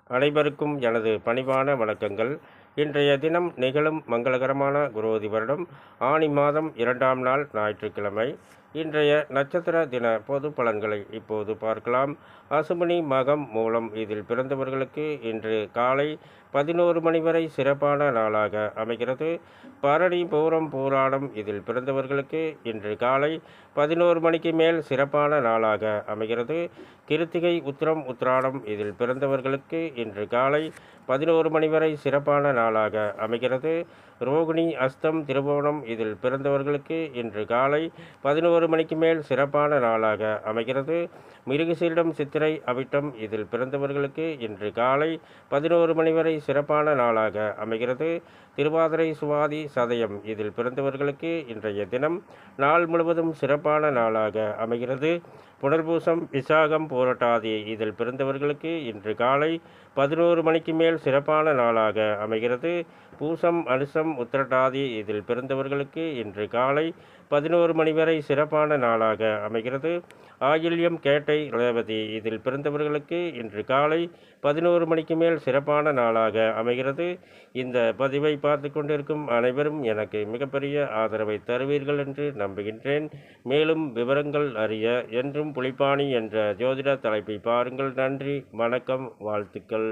அனைவருக்கும் எனது பணிவான வணக்கங்கள். இன்றைய தினம் நிகழும் மங்களகரமான குரோதி வருடம் ஆனி மாதம் 2ஆம் நாள் ஞாயிற்றுக்கிழமை. இன்றைய நட்சத்திர தின பொது பலன்களை இப்போது பார்க்கலாம். அசுமணி மகம் மூலம் இதில் பிறந்தவர்களுக்கு இன்று காலை 11 மணி வரை சிறப்பான நாளாக அமைகிறது. பரணி பூரம் பூராடம் இதில் பிறந்தவர்களுக்கு இன்று காலை 11 மணிக்கு மேல் சிறப்பான நாளாக அமைகிறது. கிருத்திகை உத்திரம் உத்திராடம் இதில் பிறந்தவர்களுக்கு இன்று காலை 11 மணி வரை சிறப்பான நாளாக அமைகிறது. ரோகிணி அஸ்தம் திருவோணம் இதில் பிறந்தவர்களுக்கு இன்று காலை 11 மணிக்கு மேல் சிறப்பான நாளாக அமைகிறது. மிருகசீரிடம் சித்திரை அவிட்டம் இதில் பிறந்தவர்களுக்கு இன்று காலை 11 மணி வரை சிறப்பான நாளாக அமைகிறது. திருவாதிரை சுவாதி சதயம் இதில் பிறந்தவர்களுக்கு இன்றைய தினம் நாள் முழுவதும் சிறப்பான நாளாக அமைகிறது. புனர்பூசம் விசாகம் போராட்டாதி இதில் பிறந்தவர்களுக்கு இன்று காலை 11 மணிக்கு மேல் சிறப்பான நாளாக அமைகிறது. பூசம் அனுசம் உத்திரட்டாதி இதில் பிறந்தவர்களுக்கு இன்று காலை 11 மணி வரை சிறப்பான நாளாக அமைகிறது. ஆயில்யம் கேட்டை ரேவதி இதில் பிறந்தவர்களுக்கு இன்று காலை 11 மணிக்கு மேல் சிறப்பான நாளாக அமைகிறது. இந்த பதிவை பார்த்து கொண்டிருக்கும் அனைவரும் எனக்கு மிகப்பெரிய ஆதரவை தருவீர்கள் என்று நம்புகின்றேன். மேலும் விவரங்கள் அறிய என்றும் புலிப்பாணி என்ற ஜோதிட தலைப்பை பாருங்கள். நன்றி, வணக்கம், வாழ்த்துக்கள்.